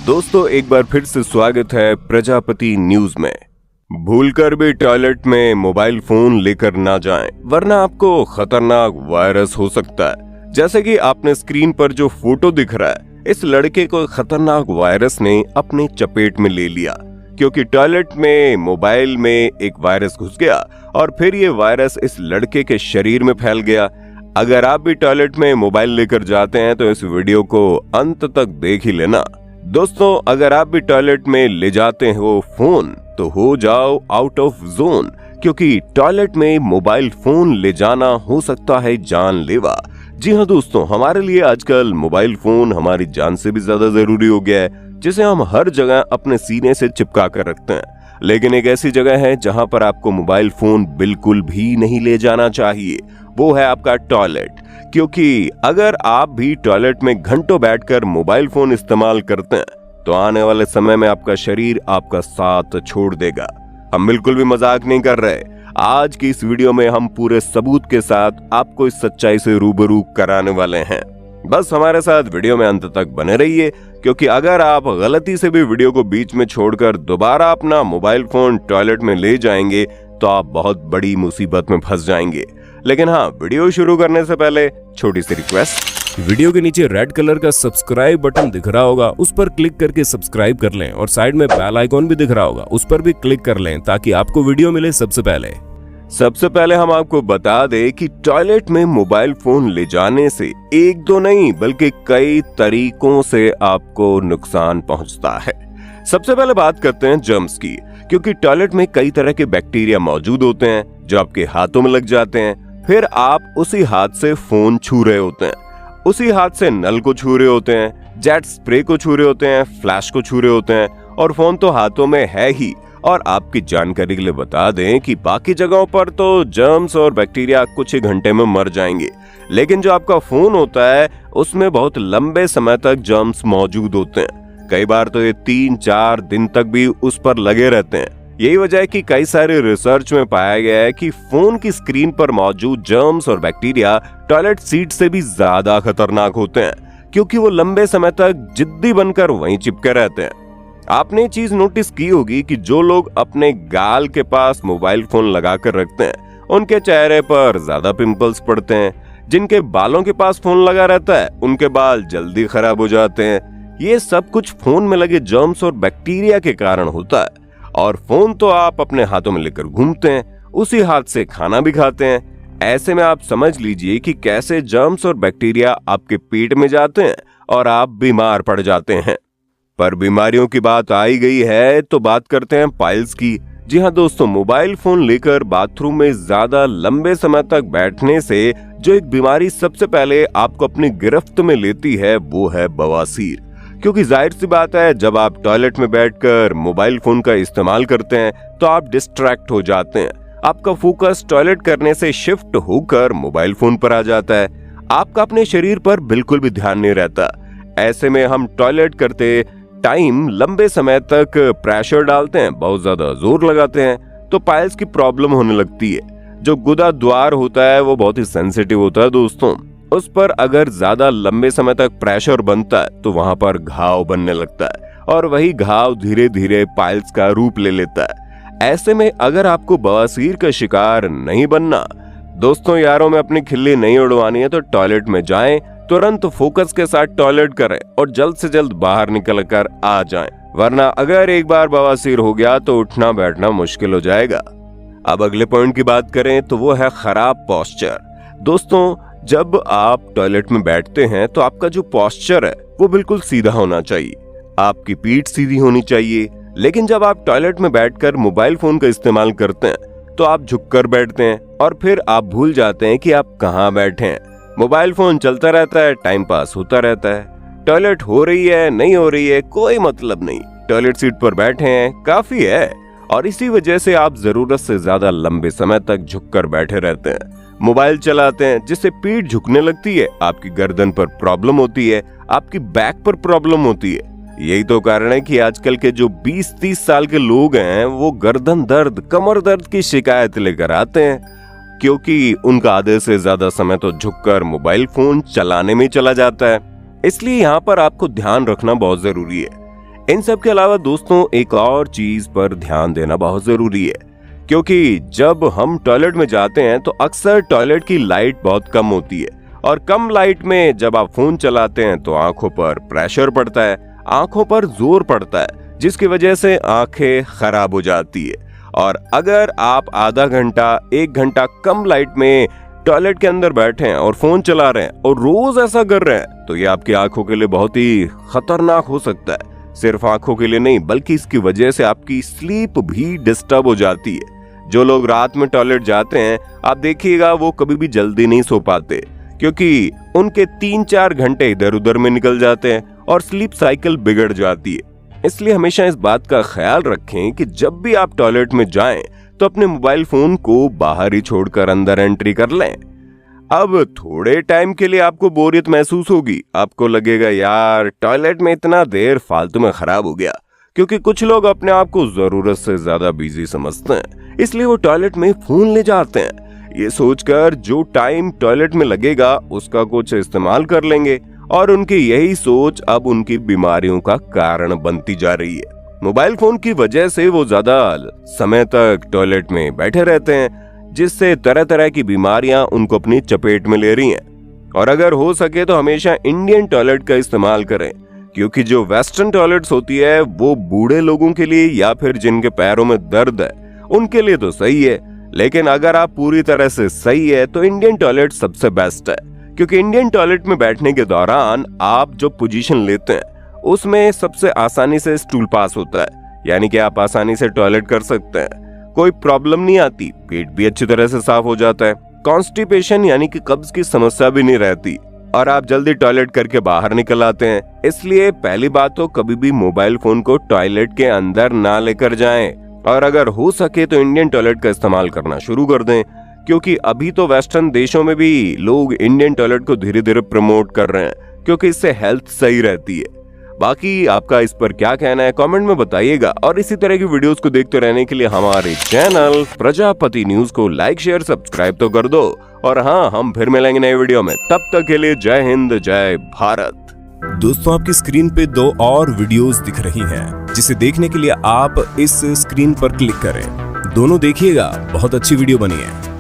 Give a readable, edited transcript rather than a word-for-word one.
दोस्तों एक बार फिर से स्वागत है प्रजापति न्यूज में। भूलकर भी टॉयलेट में मोबाइल फोन लेकर ना जाएं, वरना आपको खतरनाक वायरस हो सकता है। जैसे कि आपने स्क्रीन पर जो फोटो दिख रहा है, इस लड़के को खतरनाक वायरस ने अपने चपेट में ले लिया, क्योंकि टॉयलेट में मोबाइल में एक वायरस घुस गया और फिर ये वायरस इस लड़के के शरीर में फैल गया। अगर आप भी टॉयलेट में मोबाइल लेकर जाते हैं तो इस वीडियो को अंत तक देख ही लेना। दोस्तों अगर आप भी टॉयलेट में ले जाते हो फोन तो हो जाओ आउट ऑफ जोन, क्योंकि टॉयलेट में मोबाइल फोन ले जाना हो सकता है जानलेवा। जी हाँ दोस्तों, हमारे लिए आजकल मोबाइल फोन हमारी जान से भी ज्यादा जरूरी हो गया है, जिसे हम हर जगह अपने सीने से चिपका कर रखते हैं। लेकिन एक ऐसी जगह है जहां पर आपको मोबाइल फोन बिल्कुल भी नहीं ले जाना चाहिए, वो है आपका टॉयलेट। क्योंकि अगर आप भी टॉयलेट में घंटों बैठकर मोबाइल फोन इस्तेमाल करते हैं तो आने वाले समय में आपका शरीर आपका साथ छोड़ देगा। हम बिल्कुल भी मजाक नहीं कर रहे। आज की इस वीडियो में हम पूरे सबूत के साथ आपको इस सच्चाई से रूबरू कराने वाले हैं। बस हमारे साथ वीडियो में अंत तक बने रहिए, क्योंकि अगर आप गलती से भी वीडियो को बीच में छोड़कर दोबारा अपना मोबाइल फोन टॉयलेट में ले जाएंगे तो आप बहुत बड़ी मुसीबत में फंस जाएंगे। लेकिन हाँ, वीडियो शुरू करने से पहले छोटी सी रिक्वेस्ट, वीडियो के नीचे रेड कलर का सब्सक्राइब बटन दिख रहा होगा, उस पर क्लिक करके सब्सक्राइब कर लें और साइड में बेल आइकॉन भी दिख रहा होगा, उस पर भी क्लिक कर लें ताकि आपको वीडियो मिले सबसे पहले। सबसे पहले हम आपको बता दें कि टॉयलेट में मोबाइल फोन ले जाने से एक दो नहीं बल्कि कई तरीकों से आपको नुकसान पहुंचता है। सबसे पहले बात करते हैं जर्म्स की, क्योंकि टॉयलेट में कई तरह के बैक्टीरिया मौजूद होते हैं जो आपके हाथों में लग जाते हैं। फिर आप उसी हाथ से फोन छू रहे होते हैं, उसी हाथ से नल को छू रहे होते हैं, जेट स्प्रे को छू रहे होते हैं, फ्लैश को छू रहे होते हैं, और फोन तो हाथों में है ही। और आपकी जानकारी के लिए बता दें कि बाकी जगहों पर तो जर्म्स और बैक्टीरिया कुछ ही घंटे में मर जाएंगे, लेकिन जो आपका फोन होता है उसमें बहुत लंबे समय तक जर्म्स मौजूद होते हैं। कई बार तो ये 3-4 दिन तक भी उस पर लगे रहते हैं। यही वजह है कि कई सारे रिसर्च में पाया गया है कि फोन की स्क्रीन पर मौजूद जर्म्स और बैक्टीरिया टॉयलेट सीट से भी ज्यादा खतरनाक होते हैं, क्योंकि वो लंबे समय तक जिद्दी बनकर वहीं चिपके रहते हैं। आपने ये चीज नोटिस की होगी कि जो लोग अपने गाल के पास मोबाइल फोन लगाकर रखते हैं उनके चेहरे पर ज्यादा पिंपल्स पड़ते हैं। जिनके बालों के पास फोन लगा रहता है उनके बाल जल्दी खराब हो जाते हैं। ये सब कुछ फोन में लगे जर्म्स और बैक्टीरिया के कारण होता है। और फोन तो आप अपने हाथों में लेकर घूमते हैं, उसी हाथ से खाना भी खाते हैं। ऐसे में आप समझ लीजिए कि कैसे जर्म्स और बैक्टीरिया आपके पेट में जाते हैं और आप बीमार पड़ जाते हैं। पर बीमारियों की बात आई गई है तो बात करते हैं पाइल्स की। जी हाँ दोस्तों, मोबाइल फोन लेकर बाथरूम में ज्यादा लंबे समय तक बैठने से जो एक बीमारी सबसे पहले आपको अपनी गिरफ्त में लेती है वो है बवासीर। क्योंकि जाहिर सी बात है, जब आप टॉयलेट में बैठकर मोबाइल फोन का इस्तेमाल करते हैं तो आप डिस्ट्रैक्ट हो जाते हैं। आपका फोकस टॉयलेट करने से शिफ्ट होकर मोबाइल फोन पर आ जाता है। आपका अपने शरीर पर बिल्कुल भी ध्यान नहीं रहता। ऐसे में हम टॉयलेट करते टाइम लंबे समय तक प्रेशर डालते हैं, बहुत ज्यादा जोर लगाते हैं, तो पाइल्स की प्रॉब्लम होने लगती है। जो गुदा द्वार होता है वो बहुत ही सेंसिटिव होता है दोस्तों। उस पर अगर ज्यादा लंबे समय तक प्रेशर बनता है तो वहां पर घाव बनने लगता है, और वही घाव धीरे धीरे पाइल्स का रूप ले लेता है। ऐसे में अगर आपको बवासीर का शिकार नहीं बनना, दोस्तों यारों में अपनी खिल्ली नहीं उड़वानी है, तो टॉयलेट में जाएं, तुरंत फोकस के साथ टॉयलेट करें और जल्द से जल्द बाहर निकल कर आ जाएं, वरना अगर एक बार बवासीर हो गया तो उठना बैठना मुश्किल हो जाएगा। अब अगले पॉइंट की बात करें तो वो है खराब पोस्चर। दोस्तों जब आप टॉयलेट में बैठते हैं तो आपका जो पोस्चर है वो बिल्कुल सीधा होना चाहिए, आपकी पीठ सीधी होनी चाहिए। लेकिन जब आप टॉयलेट में बैठकर मोबाइल फोन का इस्तेमाल करते हैं तो आप झुककर बैठते हैं और फिर आप भूल जाते हैं कि आप कहाँ बैठे हैं। मोबाइल फोन चलता रहता है, टाइम पास होता रहता है। टॉयलेट हो रही है नहीं हो रही है कोई मतलब नहीं, टॉयलेट सीट पर बैठे हैं काफी है। और इसी वजह से आप जरूरत से ज्यादा लंबे समय तक झुककर बैठे रहते हैं, मोबाइल चलाते हैं, जिससे पीठ झुकने लगती है, आपकी गर्दन पर प्रॉब्लम होती है, आपकी बैक पर प्रॉब्लम होती है। यही तो कारण है कि आजकल के जो 20-30 साल के लोग हैं वो गर्दन दर्द, कमर दर्द की शिकायत लेकर आते हैं, क्योंकि उनका आधे से ज्यादा समय तो झुककर मोबाइल फोन चलाने में चला जाता है। इसलिए यहाँ पर आपको ध्यान रखना बहुत जरूरी है। इन सब के अलावा दोस्तों एक और चीज पर ध्यान देना बहुत जरूरी है, क्योंकि जब हम टॉयलेट में जाते हैं तो अक्सर टॉयलेट की लाइट बहुत कम होती है और कम लाइट में जब आप फोन चलाते हैं तो आंखों पर प्रेशर पड़ता है, आंखों पर जोर पड़ता है, जिसकी वजह से आंखें खराब हो जाती है। और अगर आप आधा घंटा 1 घंटा कम लाइट में टॉयलेट के अंदर बैठे हैं और फोन चला रहे हैं और रोज ऐसा कर रहे हैं तो ये आपकी आंखों के लिए बहुत ही खतरनाक हो सकता है। सिर्फ आंखों के लिए नहीं बल्कि इसकी वजह से आपकी स्लीप भी डिस्टर्ब हो जाती है। जो लोग रात में टॉयलेट जाते हैं आप देखिएगा वो कभी भी जल्दी नहीं सो पाते, क्योंकि उनके 3-4 घंटे इधर उधर में निकल जाते हैं और स्लीप साइकिल बिगड़ जाती है। इसलिए हमेशा इस बात का ख्याल रखें कि जब भी आप टॉयलेट में जाएं तो अपने मोबाइल फोन को बाहर ही छोड़कर अंदर एंट्री कर लें। अब थोड़े टाइम के लिए आपको बोरियत महसूस होगी, आपको लगेगा यार टॉयलेट में इतना देर फालतू में खराब हो गया, क्योंकि कुछ लोग अपने आप को जरूरत से ज्यादा बिजी समझते हैं, इसलिए वो टॉयलेट में फोन ले जाते हैं, ये सोचकर जो टाइम टॉयलेट में लगेगा उसका कुछ इस्तेमाल कर लेंगे और उनकी यही सोच अब उनकी बीमारियों का कारण बनती जा रही है। मोबाइल फोन की वजह से वो ज्यादा समय तक टॉयलेट में बैठे रहते हैं, जिससे तरह तरह की बीमारियां उनको अपनी चपेट में ले रही हैं। और अगर हो सके तो हमेशा इंडियन टॉयलेट का इस्तेमाल करें, क्योंकि जो वेस्टर्न टॉयलेट्स होती है वो बूढ़े लोगों के लिए या फिर जिनके पैरों में दर्द है उनके लिए तो सही है, लेकिन अगर आप पूरी तरह से सही है तो इंडियन टॉयलेट सबसे बेस्ट है, क्योंकि इंडियन टॉयलेट में बैठने के दौरान आप जो पोजीशन लेते हैं उसमें सबसे आसानी से स्टूल पास होता है, यानी कि आप आसानी से टॉयलेट कर सकते हैं, कोई प्रॉब्लम नहीं आती, पेट भी अच्छी तरह से साफ हो जाता है, कॉन्स्टिपेशन यानी कि कब्ज की समस्या भी नहीं रहती और आप जल्दी टॉयलेट करके बाहर निकल आते हैं। इसलिए पहली बात तो कभी भी मोबाइल फोन को टॉयलेट के अंदर ना लेकर जाएं और अगर हो सके तो इंडियन टॉयलेट का इस्तेमाल करना शुरू कर दें, क्योंकि अभी तो वेस्टर्न देशों में भी लोग इंडियन टॉयलेट को धीरे धीरे प्रमोट कर रहे हैं, क्योंकि इससे हेल्थ सही रहती है। बाकी आपका इस पर क्या कहना है कमेंट में बताइएगा और इसी तरह की वीडियोस को देखते रहने के लिए हमारे चैनल प्रजापति न्यूज को लाइक शेयर सब्सक्राइब तो कर दो। और हाँ, हम फिर मिलेंगे नए वीडियो में, तब तक के लिए जय हिंद जय भारत। दोस्तों आपकी स्क्रीन पे 2 और वीडियोस दिख रही हैं, जिसे देखने के लिए आप इस स्क्रीन पर क्लिक करें। दोनों देखिएगा, बहुत अच्छी वीडियो बनी है।